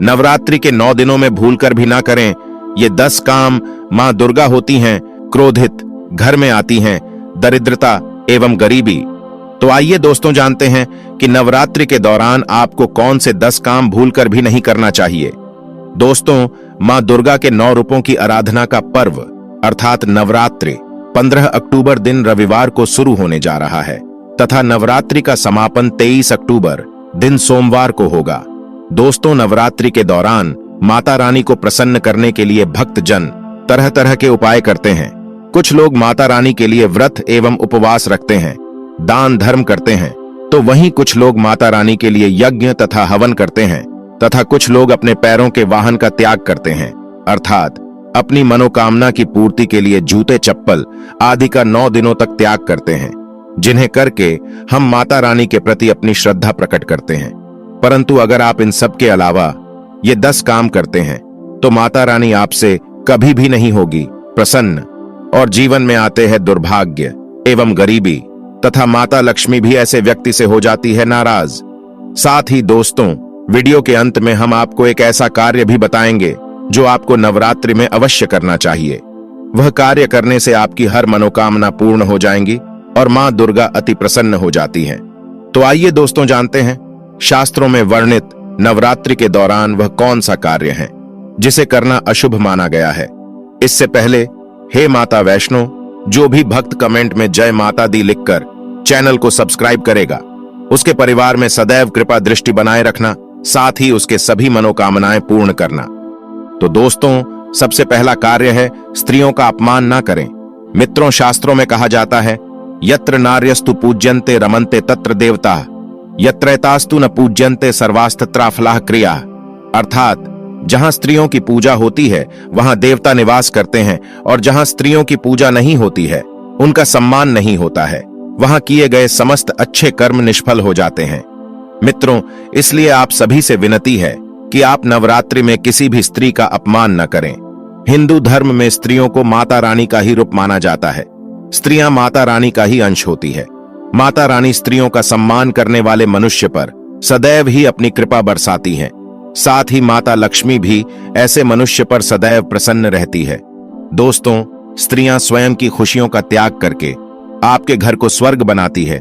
नवरात्रि के 9 दिनों में भूलकर भी ना करें। ये 10 काम मां दुर्गा होती हैं क्रोधित, घर में आती हैं दरिद्रता एवं गरीबी। तो आइए दोस्तों जानते हैं कि नवरात्रि के दौरान आपको कौन से 10 काम भूलकर भी नहीं करना चाहिए। दोस्तों, मां दुर्गा के 9 रूपों की आराधना का पर्व अर्थात नवरात्रि 15 अक्टूबर दिन रविवार को शुरू होने जा रहा है तथा नवरात्रि का समापन 23 अक्टूबर दिन सोमवार को होगा। दोस्तों, नवरात्रि के दौरान माता रानी को प्रसन्न करने के लिए भक्तजन तरह तरह के उपाय करते हैं। कुछ लोग माता रानी के लिए व्रत एवं उपवास रखते हैं, दान धर्म करते हैं, तो वहीं कुछ लोग माता रानी के लिए यज्ञ तथा हवन करते हैं तथा कुछ लोग अपने पैरों के वाहन का त्याग करते हैं अर्थात अपनी मनोकामना की पूर्ति के लिए जूते चप्पल आदि का 9 दिनों तक त्याग करते हैं, जिन्हें करके हम माता रानी के प्रति अपनी श्रद्धा प्रकट करते हैं। परंतु अगर आप इन सब के अलावा ये 10 काम करते हैं तो माता रानी आपसे कभी भी नहीं होगी प्रसन्न और जीवन में आते हैं दुर्भाग्य एवं गरीबी तथा माता लक्ष्मी भी ऐसे व्यक्ति से हो जाती है नाराज। साथ ही दोस्तों, वीडियो के अंत में हम आपको एक ऐसा कार्य भी बताएंगे जो आपको नवरात्रि में अवश्य करना चाहिए। वह कार्य करने से आपकी हर मनोकामना पूर्ण हो जाएंगी और मां दुर्गा अति प्रसन्न हो जाती हैं। तो आइए दोस्तों जानते हैं शास्त्रों में वर्णित नवरात्रि के दौरान वह कौन सा कार्य है जिसे करना अशुभ माना गया है। इससे पहले हे माता वैष्णो, जो भी भक्त कमेंट में जय माता दी लिखकर चैनल को सब्सक्राइब करेगा उसके परिवार में सदैव कृपा दृष्टि बनाए रखना, साथ ही उसके सभी मनोकामनाएं पूर्ण करना। तो दोस्तों, सबसे पहला कार्य है स्त्रियों का अपमान ना करें। मित्रों, शास्त्रों में कहा जाता है यत्र नार्यस्तु पूज्यन्ते रमन्ते तत्र देवता, यत्रैतास्तु न पूज्यन्ते सर्वास्तत्राफलाः क्रिया। अर्थात जहां स्त्रियों की पूजा होती है वहां देवता निवास करते हैं और जहां स्त्रियों की पूजा नहीं होती है उनका सम्मान नहीं होता है, वहां किए गए समस्त अच्छे कर्म निष्फल हो जाते हैं। मित्रों, इसलिए आप सभी से विनती है कि आप नवरात्रि में किसी भी स्त्री का अपमान न करें। हिंदू धर्म में स्त्रियों को माता रानी का ही रूप माना जाता है। स्त्रियां माता रानी का ही अंश होती है। माता रानी स्त्रियों का सम्मान करने वाले मनुष्य पर सदैव ही अपनी कृपा बरसाती हैं। साथ ही माता लक्ष्मी भी ऐसे मनुष्य पर सदैव प्रसन्न रहती है। दोस्तों, स्त्रियां स्वयं की खुशियों का त्याग करके आपके घर को स्वर्ग बनाती है।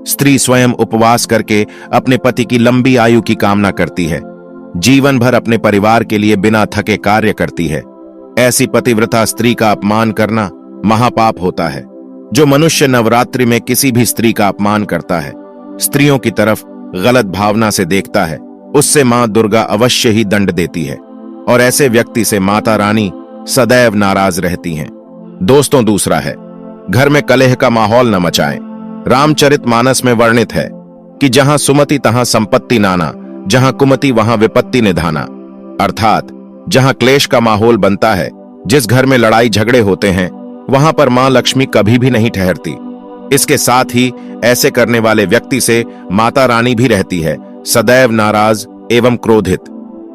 स्त्री स्वयं उपवास करके अपने पति की लंबी आयु की कामना करती है, जीवन भर अपने परिवार के लिए बिना थके कार्य करती है। ऐसी पतिव्रता स्त्री का अपमान करना महापाप होता है। जो मनुष्य नवरात्रि में किसी भी स्त्री का अपमान करता है, स्त्रियों की तरफ गलत भावना से देखता है, उससे मां दुर्गा अवश्य ही दंड देती है और ऐसे व्यक्ति से माता रानी सदैव नाराज रहती हैं। दोस्तों, दूसरा है घर में कलह का माहौल न मचाएं। रामचरितमानस में वर्णित है कि जहां सुमति तहां संपत्ति नाना, जहां कुमति वहां विपत्ति निधाना। अर्थात जहां क्लेश का माहौल बनता है, जिस घर में लड़ाई झगड़े होते हैं, वहां पर मां लक्ष्मी कभी भी नहीं ठहरती। इसके साथ ही ऐसे करने वाले व्यक्ति से माता रानी भी रहती है सदैव नाराज एवं क्रोधित।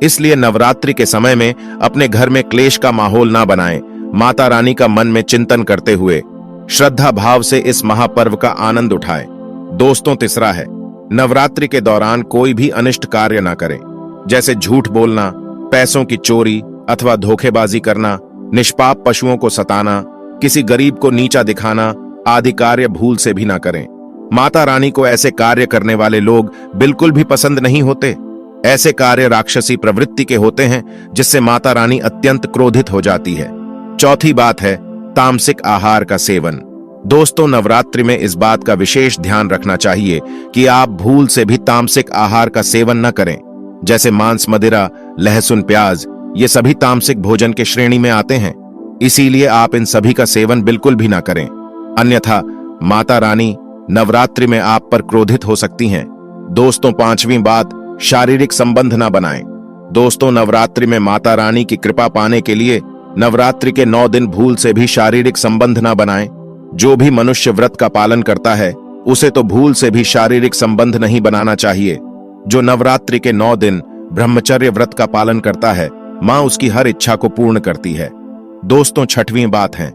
इसलिए नवरात्रि के समय में अपने घर में क्लेश का माहौल ना बनाएं। माता रानी का मन में चिंतन करते हुए श्रद्धा भाव से इस महापर्व का आनंद उठाएं। दोस्तों, तीसरा है नवरात्रि के दौरान कोई भी अनिष्ट कार्य ना करें, जैसे झूठ बोलना, पैसों की चोरी अथवा धोखेबाजी करना, निष्पाप पशुओं को सताना, किसी गरीब को नीचा दिखाना आदि कार्य भूल से भी ना करें। माता रानी को ऐसे कार्य करने वाले लोग बिल्कुल भी पसंद नहीं होते। ऐसे कार्य राक्षसी प्रवृत्ति के होते हैं जिससे माता रानी अत्यंत क्रोधित हो जाती है। चौथी बात है तामसिक आहार का सेवन। दोस्तों, नवरात्रि में इस बात का विशेष ध्यान रखना चाहिए कि आप भूल से भी तामसिक आहार का सेवन न करें। जैसे मांस, मदिरा, लहसुन, प्याज, ये सभी तामसिक भोजन के श्रेणी में आते हैं। इसीलिए आप इन सभी का सेवन बिल्कुल भी ना करें, अन्यथा माता रानी नवरात्रि में आप पर क्रोधित हो सकती हैं। दोस्तों, पांचवी बात, शारीरिक संबंध ना बनाएं। दोस्तों, नवरात्रि में माता रानी की कृपा पाने के लिए नवरात्रि के 9 दिन भूल से भी शारीरिक संबंध ना बनाएं। जो भी मनुष्य व्रत का पालन करता है उसे तो भूल से भी शारीरिक संबंध नहीं बनाना चाहिए। जो नवरात्रि के 9 दिन ब्रह्मचर्य व्रत का पालन करता है, मां उसकी हर इच्छा को पूर्ण करती है। दोस्तों, छठवीं बात है,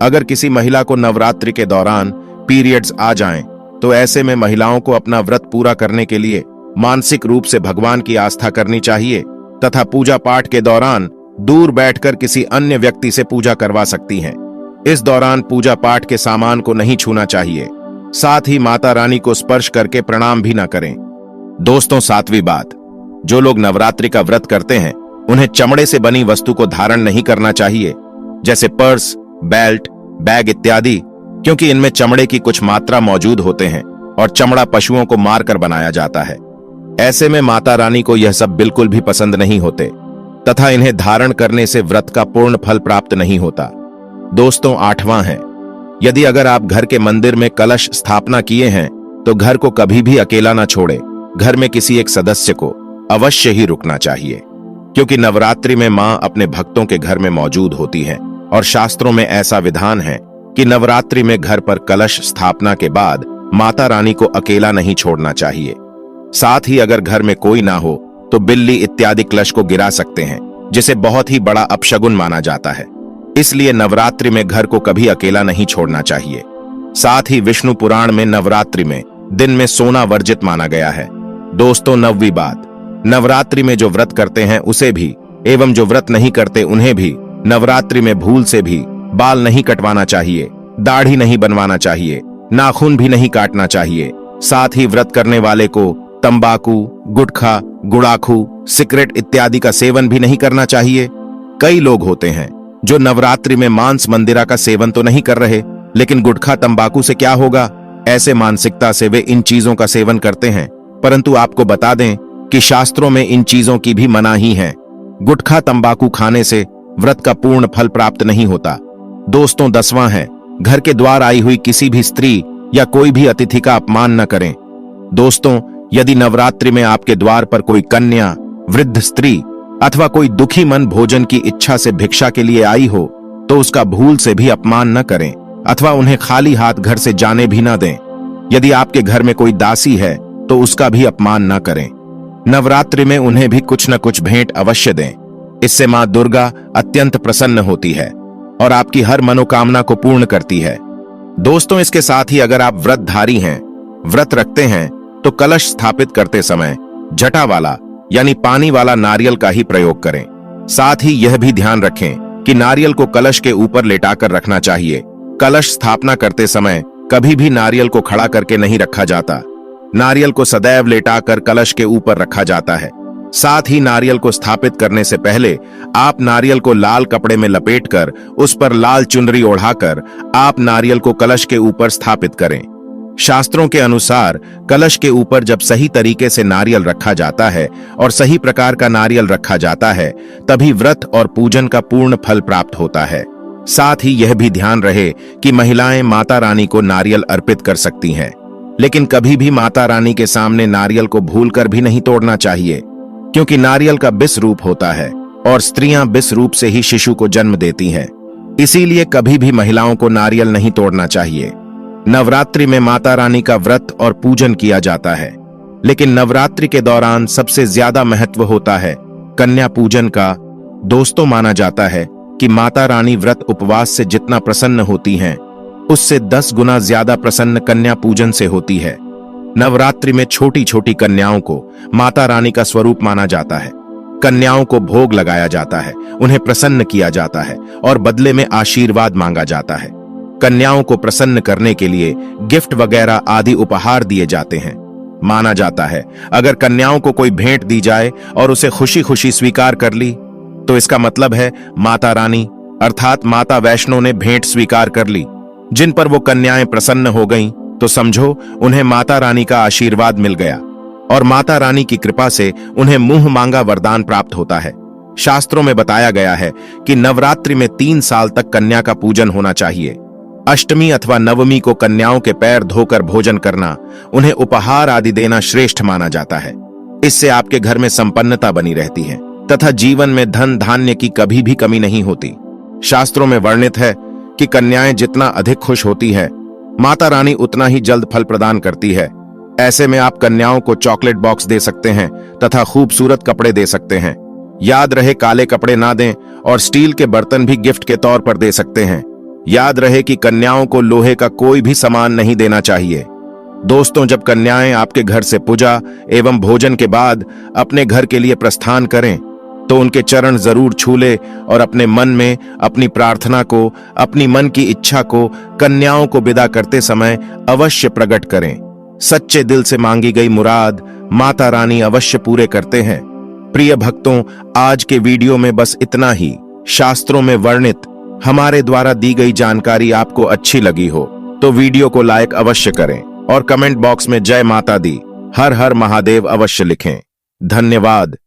अगर किसी महिला को नवरात्रि के दौरान पीरियड्स आ जाएं, तो ऐसे में महिलाओं को अपना व्रत पूरा करने के लिए मानसिक रूप से भगवान की आस्था करनी चाहिए तथा पूजा पाठ के दौरान दूर बैठकर किसी अन्य व्यक्ति से पूजा करवा सकती हैं। इस दौरान पूजा पाठ के सामान को नहीं छूना चाहिए। साथ ही माता रानी को स्पर्श करके प्रणाम भी न करें। दोस्तों, 7वीं बात, जो लोग नवरात्रि का व्रत करते हैं उन्हें चमड़े से बनी वस्तु को धारण नहीं करना चाहिए, जैसे पर्स, बेल्ट, बैग इत्यादि, क्योंकि इनमें चमड़े की कुछ मात्रा मौजूद होते हैं और चमड़ा पशुओं को मारकर बनाया जाता है। ऐसे में माता रानी को यह सब बिल्कुल भी पसंद नहीं होते तथा इन्हें धारण करने से व्रत का पूर्ण फल प्राप्त नहीं होता। दोस्तों, 8वां है, यदि अगर आप घर के मंदिर में कलश स्थापना किए हैं तो घर को कभी भी अकेला ना छोड़े। घर में किसी एक सदस्य को अवश्य ही रुकना चाहिए, क्योंकि नवरात्रि में मां अपने भक्तों के घर में मौजूद होती है और शास्त्रों में ऐसा विधान है कि नवरात्रि में घर पर कलश स्थापना के बाद माता रानी को अकेला नहीं छोड़ना चाहिए। साथ ही अगर घर में कोई ना हो तो बिल्ली इत्यादि कलश को गिरा सकते हैं, जिसे बहुत ही बड़ा अपशगुन माना जाता है। इसलिए नवरात्रि में घर को कभी अकेला नहीं छोड़ना चाहिए। साथ ही विष्णु पुराण में नवरात्रि में दिन में सोना वर्जित माना गया है। दोस्तों, 9वीं बात, नवरात्रि में जो व्रत करते हैं उसे भी एवं जो व्रत नहीं करते उन्हें भी नवरात्रि में भूल से भी बाल नहीं कटवाना चाहिए, दाढ़ी नहीं बनवाना चाहिए, नाखून भी नहीं काटना चाहिए। साथ ही व्रत करने वाले को तंबाकू, गुटखा, गुड़ाखू, सिगरेट इत्यादि का सेवन भी नहीं करना चाहिए। कई लोग होते हैं जो नवरात्रि में मांस मंदिरा का सेवन तो नहीं कर रहे, लेकिन गुटखा तंबाकू से क्या होगा, ऐसे मानसिकता से वे इन चीजों का सेवन करते हैं। परंतु आपको बता दें कि शास्त्रों में इन चीजों की भी मनाही है। गुटखा तंबाकू खाने से व्रत का पूर्ण फल प्राप्त नहीं होता। दोस्तों, 10वां है, घर के द्वार आई हुई किसी भी स्त्री या कोई भी अतिथि का अपमान न करें। दोस्तों, यदि नवरात्रि में आपके द्वार पर कोई कन्या, वृद्ध स्त्री अथवा कोई दुखी मन भोजन की इच्छा से भिक्षा के लिए आई हो तो उसका भूल से भी अपमान न करें अथवा उन्हें खाली हाथ घर से जाने भी न दें। यदि आपके घर में कोई दासी है तो उसका भी अपमान न करें। नवरात्रि में उन्हें भी कुछ न कुछ भेंट अवश्य दें। इससे मां दुर्गा अत्यंत प्रसन्न होती है और आपकी हर मनोकामना को पूर्ण करती है। दोस्तों, इसके साथ ही अगर आप व्रतधारी हैं, व्रत रखते हैं, तो कलश स्थापित करते समय जटा वाला यानी पानी वाला नारियल का ही प्रयोग करें। साथ ही यह भी ध्यान रखें कि नारियल को कलश के ऊपर लेटाकर रखना चाहिए। कलश स्थापना करते समय कभी भी नारियल को खड़ा करके नहीं रखा जाता। नारियल को सदैव लेटाकर कलश के ऊपर रखा जाता है। साथ ही नारियल को स्थापित करने से पहले आप नारियल को लाल कपड़े में लपेटकर उस पर लाल चुनरी ओढ़ाकर आप नारियल को कलश के ऊपर स्थापित करें। शास्त्रों के अनुसार कलश के ऊपर जब सही तरीके से नारियल रखा जाता है और सही प्रकार का नारियल रखा जाता है, तभी व्रत और पूजन का पूर्ण फल प्राप्त होता है। साथ ही यह भी ध्यान रहे कि महिलाएं माता रानी को नारियल अर्पित कर सकती हैं, लेकिन कभी भी माता रानी के सामने नारियल को भूलकर भी नहीं तोड़ना चाहिए, क्योंकि नारियल का बिस रूप होता है और स्त्रियां बिस रूप से ही शिशु को जन्म देती हैं। इसीलिए कभी भी महिलाओं को नारियल नहीं तोड़ना चाहिए। नवरात्रि में माता रानी का व्रत और पूजन किया जाता है, लेकिन नवरात्रि के दौरान सबसे ज्यादा महत्व होता है कन्या पूजन का। दोस्तों, माना जाता है कि माता रानी व्रत उपवास से जितना प्रसन्न होती हैं, उससे 10 गुना ज्यादा प्रसन्न कन्या पूजन से होती है। नवरात्रि में छोटी छोटी कन्याओं को माता रानी का स्वरूप माना जाता है। कन्याओं को भोग लगाया जाता है, उन्हें प्रसन्न किया जाता है और बदले में आशीर्वाद मांगा जाता है। कन्याओं को प्रसन्न करने के लिए गिफ्ट वगैरह आदि उपहार दिए जाते हैं। माना जाता है अगर कन्याओं को कोई भेंट दी जाए और उसे खुशी खुशी स्वीकार कर ली तो इसका मतलब है माता रानी अर्थात माता वैष्णो ने भेंट स्वीकार कर ली। जिन पर वो कन्याएं प्रसन्न हो गईं तो समझो उन्हें माता रानी का आशीर्वाद मिल गया और माता रानी की कृपा से उन्हें मुंह मांगा वरदान प्राप्त होता है। शास्त्रों में बताया गया है कि नवरात्रि में 3 साल तक कन्या का पूजन होना चाहिए। अष्टमी अथवा नवमी को कन्याओं के पैर धोकर भोजन करना, उन्हें उपहार आदि देना श्रेष्ठ माना जाता है। इससे आपके घर में संपन्नता बनी रहती है तथा जीवन में धन धान्य की कभी भी कमी नहीं होती। शास्त्रों में वर्णित है कि कन्याएं जितना अधिक खुश होती है, माता रानी उतना ही जल्द फल प्रदान करती है। ऐसे में आप कन्याओं को चॉकलेट बॉक्स दे सकते हैं तथा खूबसूरत कपड़े दे सकते हैं। याद रहे काले कपड़े ना दें और स्टील के बर्तन भी गिफ्ट के तौर पर दे सकते हैं। याद रहे कि कन्याओं को लोहे का कोई भी सामान नहीं देना चाहिए। दोस्तों, जब कन्याएं आपके घर से पूजा एवं भोजन के बाद अपने घर के लिए प्रस्थान करें तो उनके चरण जरूर छू ले और अपने मन में अपनी प्रार्थना को, अपनी मन की इच्छा को कन्याओं को विदा करते समय अवश्य प्रकट करें। सच्चे दिल से मांगी गई मुराद माता रानी अवश्य पूरे करते हैं। प्रिय भक्तों, आज के वीडियो में बस इतना ही। शास्त्रों में वर्णित हमारे द्वारा दी गई जानकारी आपको अच्छी लगी हो तो वीडियो को लाइक अवश्य करें और कमेंट बॉक्स में जय माता दी, हर हर महादेव अवश्य लिखें। धन्यवाद।